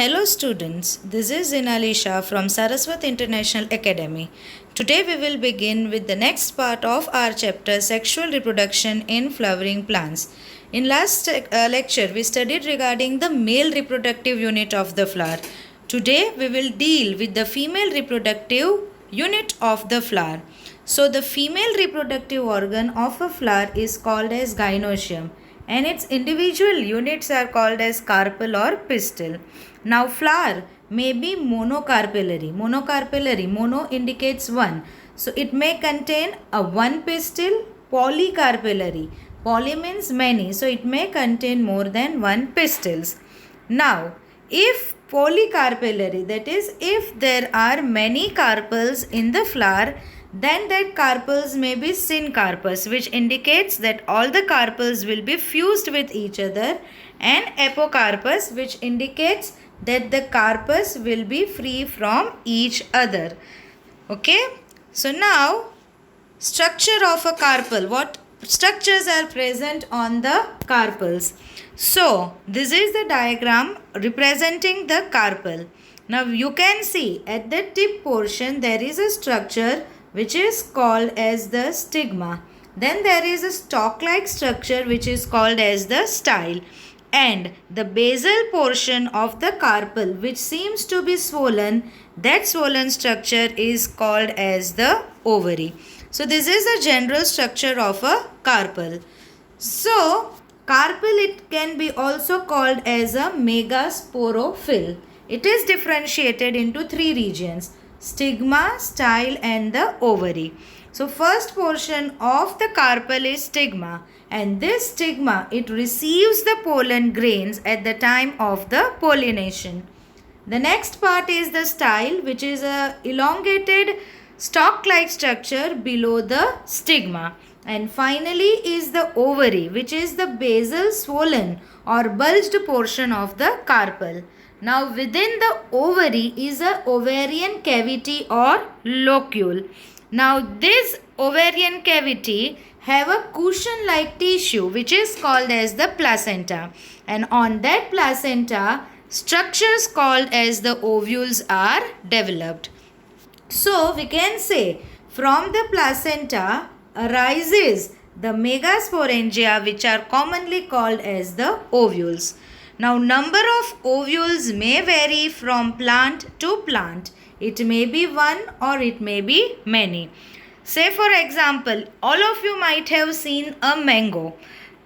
Hello students, this is Zinali Shah from Saraswat International Academy. Today we will begin with the next part of our chapter Sexual Reproduction in Flowering Plants. In last lecture we studied regarding the male reproductive unit of the flower. Today we will deal with the female reproductive unit of the flower. So the female reproductive organ of a flower is called as gynoecium and its individual units are called as carpel or pistil. Now flower may be monocarpellary. Mono indicates one. So it may contain a one pistil. Polycarpellary. Poly means many. So it may contain more than one pistils. Now if polycarpellary, that is if there are many carpels in the flower, then that carpels may be syncarpous, which indicates that all the carpels will be fused with each other, and apocarpous, which indicates that the carpus will be free from each other. Okay, so now structure of a carpel. What structures are present on the carpels? So this is the diagram representing the carpel. Now you can see at the tip portion there is a structure which is called as the stigma. Then there is a stalk-like structure which is called as the style. And the basal portion of the carpel which seems to be swollen, that swollen structure is called as the ovary. So this is the general structure of a carpel. So carpel, it can be also called as a megasporophyll. It is differentiated into three regions: stigma, style and the ovary. So first portion of the carpel is stigma, and this stigma, it receives the pollen grains at the time of the pollination. The next part is the style, which is a elongated stalk-like structure below the stigma. And finally is the ovary, which is the basal swollen or bulged portion of the carpel. Now within the ovary is a ovarian cavity or locule. Now this ovarian cavity have a cushion-like tissue which is called as the placenta, and on that placenta structures called as the ovules are developed. So we can say from the placenta arises the megasporangia, which are commonly called as the ovules. Now number of ovules may vary from plant to plant. It may be one or it may be many. Say for example, all of you might have seen a mango.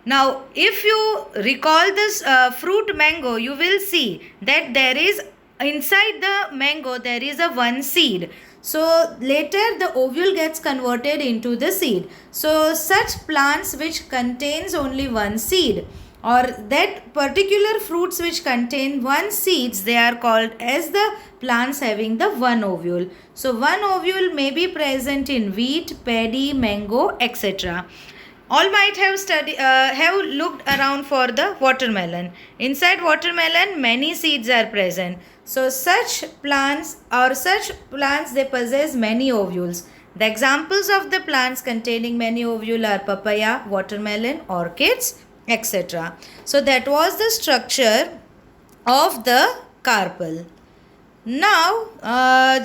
Now if you recall this fruit mango, you will see that there is inside the mango there is a one seed. So later the ovule gets converted into the seed. So such plants which contains only one seed, or that particular fruits which contain one seeds, they are called as the plants having the one ovule. So one ovule may be present in wheat, paddy, mango, etc. All might have looked around for the watermelon. Inside watermelon many seeds are present. So such plants they possess many ovules. The examples of the plants containing many ovules are papaya, watermelon, orchids, etc. So that was the structure of the carpel. Now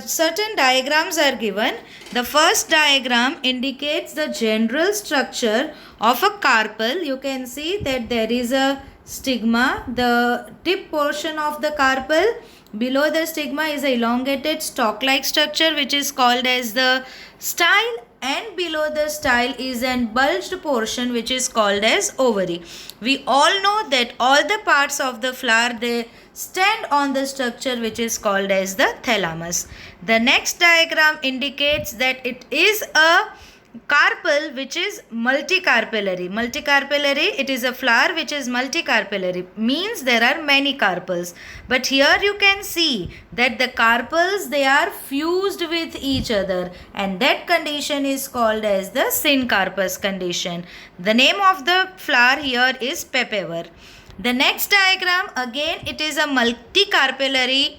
certain diagrams are given. The first diagram indicates the general structure of a carpel. You can see that there is a stigma, the tip portion of the carpel. Below the stigma is a elongated stalk-like structure which is called as the style, and below the style is an bulged portion which is called as ovary. We all know that all the parts of the flower, they stand on the structure which is called as the thalamus. The next diagram indicates that it is a carpel which is multicarpellary. Multicarpellary, it is a flower which is multicarpellary, means there are many carpels. But here you can see that the carpels, they are fused with each other, and that condition is called as the syncarpous condition. The name of the flower here is papaver. The next diagram, again it is a multicarpellary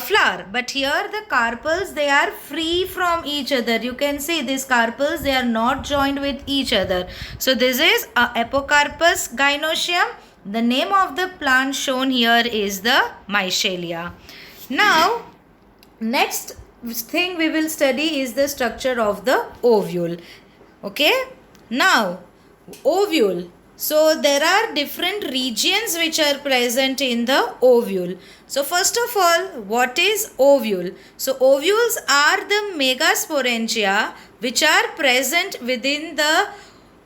flower, but here the carpels, they are free from each other. You can see these carpels, they are not joined with each other. So this is a apocarpous gynoecium, The name of the plant shown here is the Michelia. Now, next thing we will study is the structure of the ovule. Okay. Now, ovule. So, there are different regions which are present in the ovule. So, first of all, what is ovule? So, ovules are the megasporangia which are present within the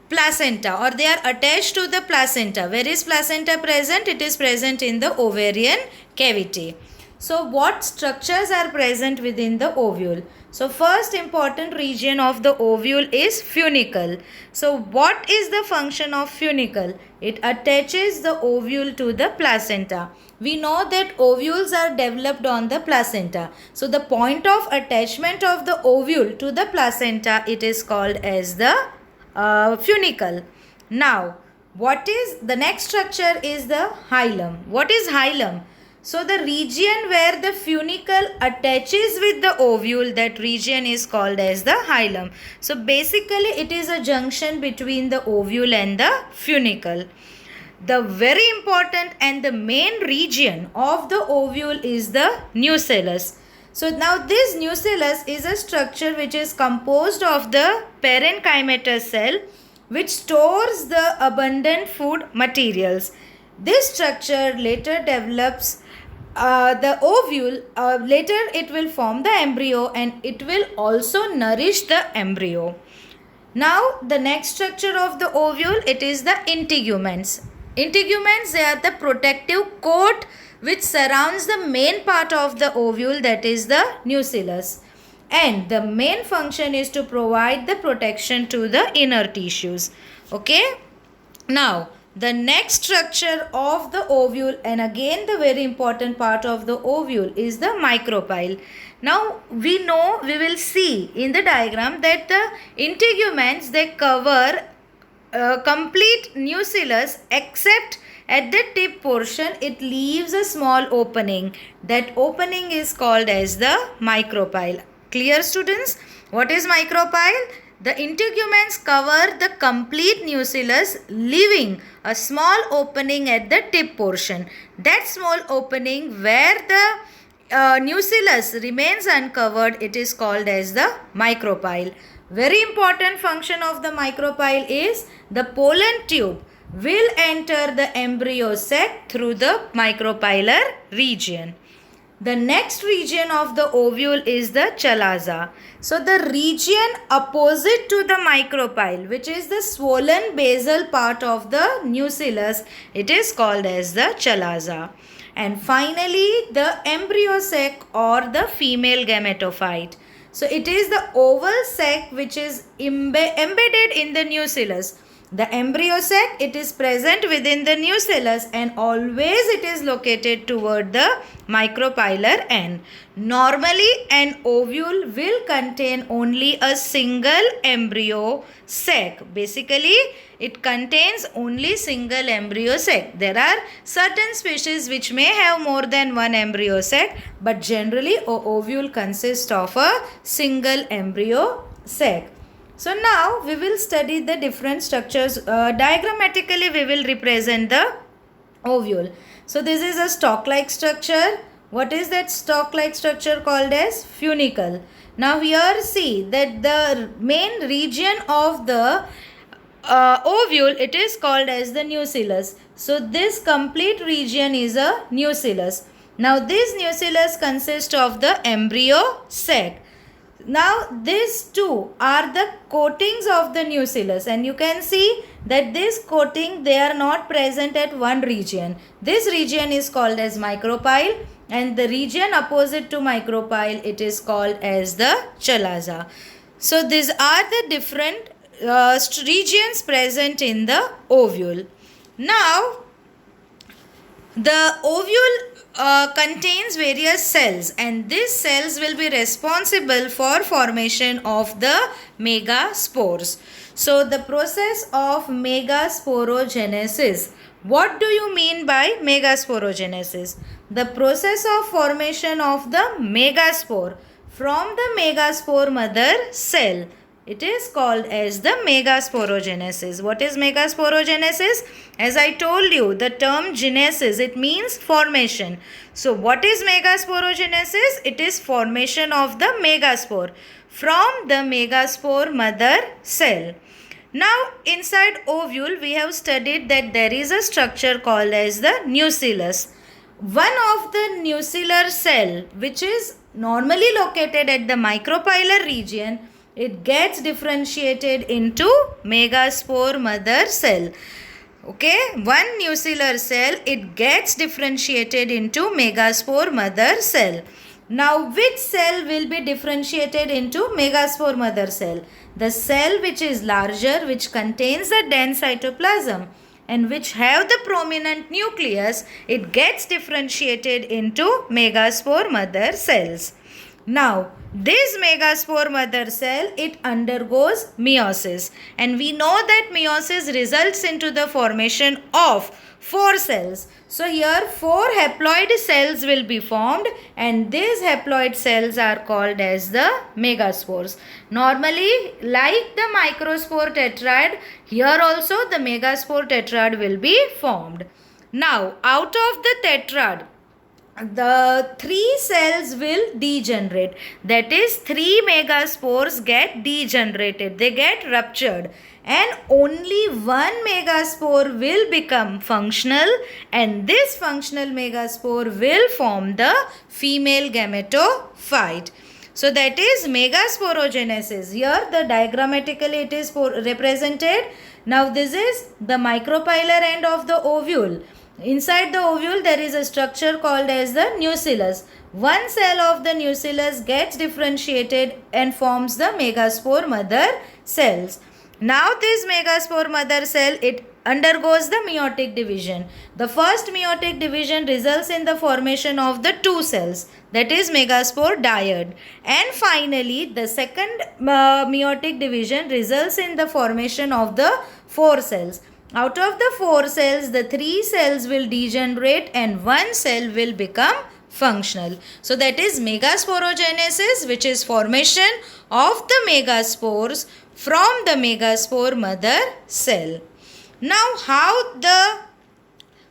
placenta, or they are attached to the placenta. Where is placenta present? It is present in the ovarian cavity. So, what structures are present within the ovule? So, first important region of the ovule is funicle. So, what is the function of funicle? It attaches the ovule to the placenta. We know that ovules are developed on the placenta. So, the point of attachment of the ovule to the placenta, it is called as the funicle. Now, what is the next structure is the hilum. What is hilum? So, the region where the funicle attaches with the ovule, that region is called as the hilum. So, basically it is a junction between the ovule and the funicle. The very important and the main region of the ovule is the nucellus. So, now this nucellus is a structure which is composed of the parenchymatous cell which stores the abundant food materials. This structure later develops the ovule, later it will form the embryo and it will also nourish the embryo. Now, the next structure of the ovule, it is the integuments. Integuments, they are the protective coat which surrounds the main part of the ovule, that is the nucellus. And the main function is to provide the protection to the inner tissues. Okay. Now, the next structure of the ovule, and again the very important part of the ovule, is the micropyle. Now, we will see in the diagram that the integuments, they cover complete nucellus except at the tip portion it leaves a small opening. That opening is called as the micropyle. Clear, students? What is micropyle? The integuments cover the complete nucellus, leaving a small opening at the tip portion. That small opening where the nucellus remains uncovered, it is called as the micropyle. Very important function of the micropyle is the pollen tube will enter the embryo sac through the micropylar region. The next region of the ovule is the chalaza. So, the region opposite to the micropyle, which is the swollen basal part of the nucellus, it is called as the chalaza. And finally, the embryo sac or the female gametophyte. So, it is the oval sac which is embedded in the nucellus. The embryo sac, it is present within the nucellus and always it is located toward the micropylar end. Normally, an ovule will contain only a single embryo sac. Basically, it contains only single embryo sac. There are certain species which may have more than one embryo sac, but generally, an ovule consists of a single embryo sac. So, now we will study the different structures. Diagrammatically, we will represent the ovule. So, this is a stalk-like structure. What is that stalk-like structure called as? Funicle. Now, here see that the main region of the ovule, it is called as the nucellus. So, this complete region is a nucellus. Now, this nucellus consists of the embryo sac. Now, these two are the coatings of the nucellus, and you can see that this coating, they are not present at one region. This region is called as micropyle, and the region opposite to micropyle, it is called as the chalaza. So, these are the different regions present in the ovule. Now, the ovule contains various cells, and these cells will be responsible for formation of the megaspores. So, the process of megasporogenesis. What do you mean by megasporogenesis? The process of formation of the megaspore from the megaspore mother cell. It is called as the megasporogenesis. What is megasporogenesis? As I told you, the term genesis, it means formation. So what is megasporogenesis? It is formation of the megaspore from the megaspore mother cell. Now inside ovule we have studied that there is a structure called as the nucellus. One of the nucellar cell which is normally located at the micropylar region, it gets differentiated into megaspore mother cell. Okay, one nucellar cell, it gets differentiated into megaspore mother cell. Now which cell will be differentiated into megaspore mother cell? The cell which is larger, which contains the dense cytoplasm and which have the prominent nucleus, it gets differentiated into megaspore mother cells. Now this megaspore mother cell, it undergoes meiosis, and we know that meiosis results into the formation of 4 cells. So here 4 haploid cells will be formed, and these haploid cells are called as the megaspores. Normally, like the microspore tetrad, here also the megaspore tetrad will be formed. Now out of the tetrad, the 3 cells will degenerate. That is, 3 megaspores get degenerated. They get ruptured. And only 1 megaspore will become functional. And this functional megaspore will form the female gametophyte. So that is megasporogenesis. Here the diagrammatically it is represented. Now this is the micropylar end of the ovule. Inside the ovule there is a structure called as the nucellus. One cell of the nucellus gets differentiated and forms the megaspore mother cells. Now this megaspore mother cell, it undergoes the meiotic division. The first meiotic division results in the formation of the 2 cells, that is megaspore dyad. And finally the second meiotic division results in the formation of the 4 cells. Out of the 4 cells, the 3 cells will degenerate and 1 cell will become functional. So that is megasporogenesis, which is formation of the megaspores from the megaspore mother cell. Now how the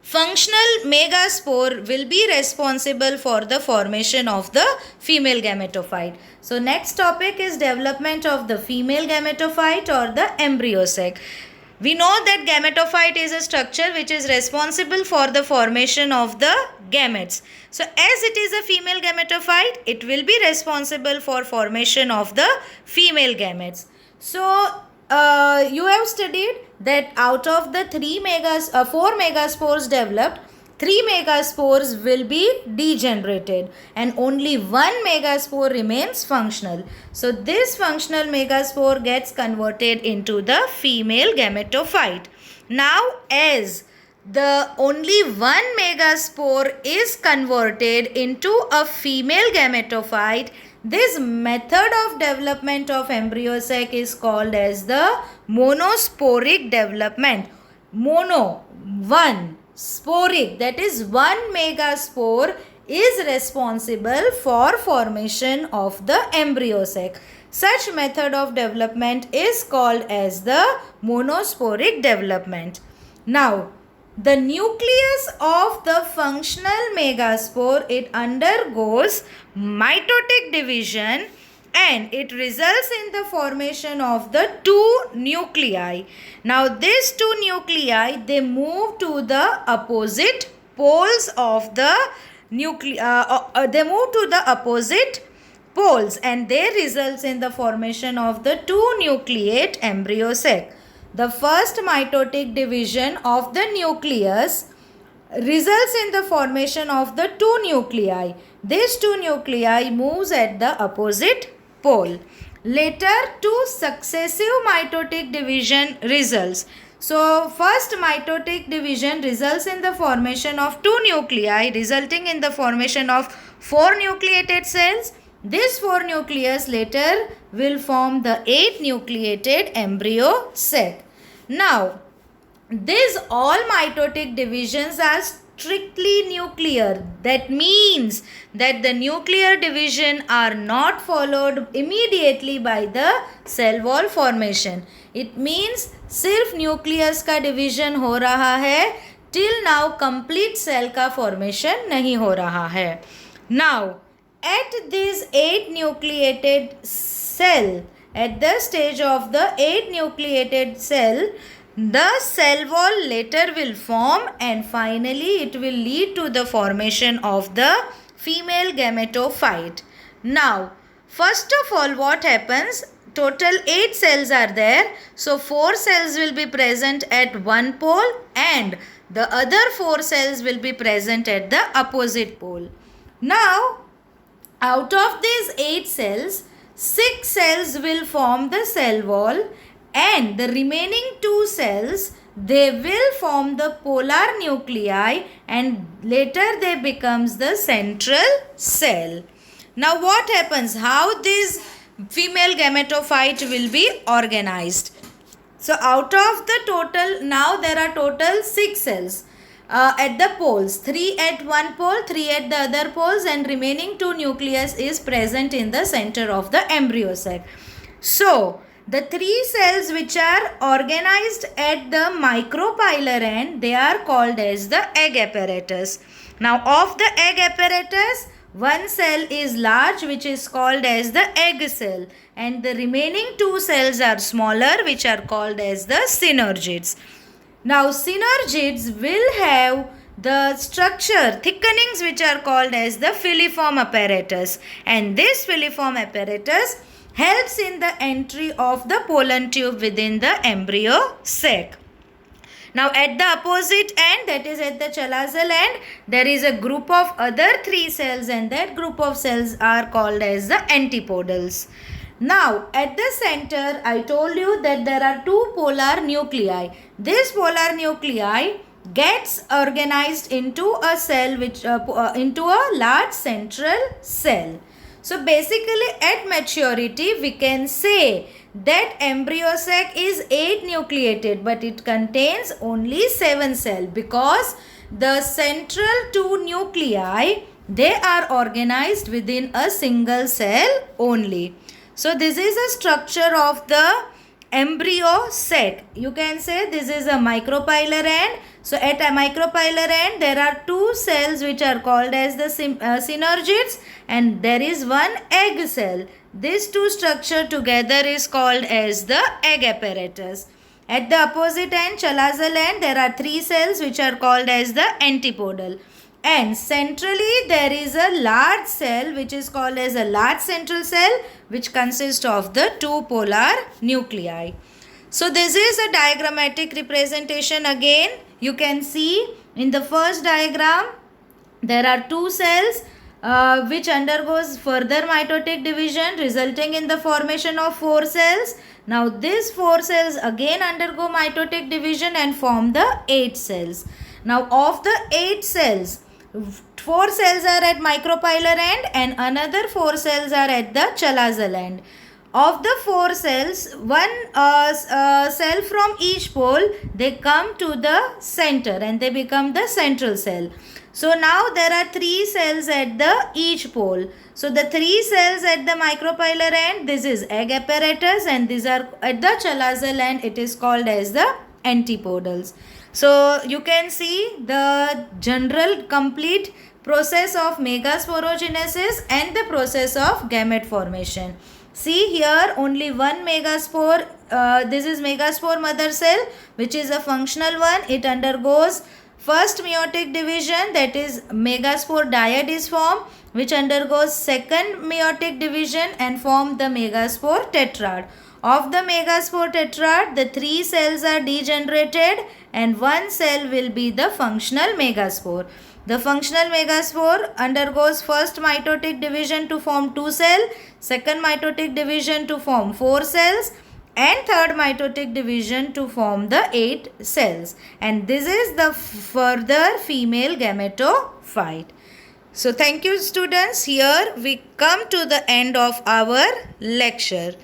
functional megaspore will be responsible for the formation of the female gametophyte. So next topic is development of the female gametophyte or the embryo sac. We know that gametophyte is a structure which is responsible for the formation of the gametes. So as it is a female gametophyte, it will be responsible for formation of the female gametes. So you have studied that out of the 4 megaspores developed, 3 megaspores will be degenerated and only 1 megaspore remains functional. So this functional megaspore gets converted into the female gametophyte. Now as the only 1 megaspore is converted into a female gametophyte, this method of development of embryo sac is called as the monosporic development. Mono, 1. Sporic, that is 1 megaspore is responsible for formation of the embryo sac. Such method of development is called as the monosporic development. Now, the nucleus of the functional megaspore, it undergoes mitotic division and it results in the formation of the 2 nuclei. Now these 2 nuclei, they move to the opposite poles of the they move to the opposite poles and they results in the formation of the 2 nucleate embryo sac. The first mitotic division of the nucleus results in the formation of the 2 nuclei. These 2 nuclei moves at the opposite pole. Later 2 successive mitotic division results. So first mitotic division results in the formation of 2 nuclei resulting in the formation of 4 nucleated cells. This 4 nucleus later will form the 8 nucleated embryo sac. Now these all mitotic divisions are strictly nuclear. That means that the nuclear division are not followed immediately by the cell wall formation. It means सिर्फ nucleus का division हो रहा है, till now complete cell का formation नहीं हो रहा है. Now at this 8 nucleated cell, at the stage of the 8 nucleated cell, the cell wall later will form and finally it will lead to the formation of the female gametophyte. Now, first of all, what happens? Total 8 cells are there. So, 4 cells will be present at one pole and the other 4 cells will be present at the opposite pole. Now, out of these 8 cells, 6 cells will form the cell wall and the remaining 2 cells, they will form the polar nuclei and later they becomes the central cell. Now what happens? How this female gametophyte will be organized? So out of the total, now there are total 6 cells. At the poles, 3 at one pole, 3 at the other poles and remaining 2 nucleus is present in the center of the embryo sac. So, the 3 cells which are organized at the micropylar end, they are called as the egg apparatus. Now, of the egg apparatus, one cell is large which is called as the egg cell and the remaining 2 cells are smaller which are called as the synergids. Now, synergids will have the structure, thickenings which are called as the filiform apparatus and this filiform apparatus helps in the entry of the pollen tube within the embryo sac. Now, at the opposite end, that is at the chalazal end, there is a group of other 3 cells and that group of cells are called as the antipodals. Now, at the center, I told you that there are 2 polar nuclei. This polar nuclei gets organized into a cell into a large central cell. So basically at maturity we can say that embryo sac is 8 nucleated but it contains only 7 cells because the central 2 nuclei, they are organized within a single cell only. So this is a structure of the embryo sac. You can say this is a micropylar end. So at a micropylar end there are 2 cells which are called as the synergids and there is one egg cell. These 2 structure together is called as the egg apparatus. At the opposite end, chalazal end, there are 3 cells which are called as the antipodal. And centrally there is a large cell which is called as a large central cell which consists of the 2 polar nuclei. So this is a diagrammatic representation again. You can see in the first diagram there are 2 cells which undergoes further mitotic division resulting in the formation of 4 cells. Now these 4 cells again undergo mitotic division and form the 8 cells. Now of the 8 cells, 4 cells are at micropylar end and another 4 cells are at the chalazal end. Of the 4 cells, one cell from each pole, they come to the center and they become the central cell. So now there are 3 cells at the each pole. So the 3 cells at the micropylar end, this is egg apparatus and these are at the chalazal end, it is called as the antipodals. So you can see the general complete process of megasporogenesis and the process of gamete formation. See here only one megaspore, this is megaspore mother cell which is a functional one. It undergoes first meiotic division, that is megaspore dyad is formed which undergoes second meiotic division and form the megaspore tetrad. Of the megaspore tetrad, the 3 cells are degenerated and 1 cell will be the functional megaspore. The functional megaspore undergoes first mitotic division to form 2 cells, second mitotic division to form 4 cells and third mitotic division to form the 8 cells. And this is the further female gametophyte. So thank you students. Here we come to the end of our lecture.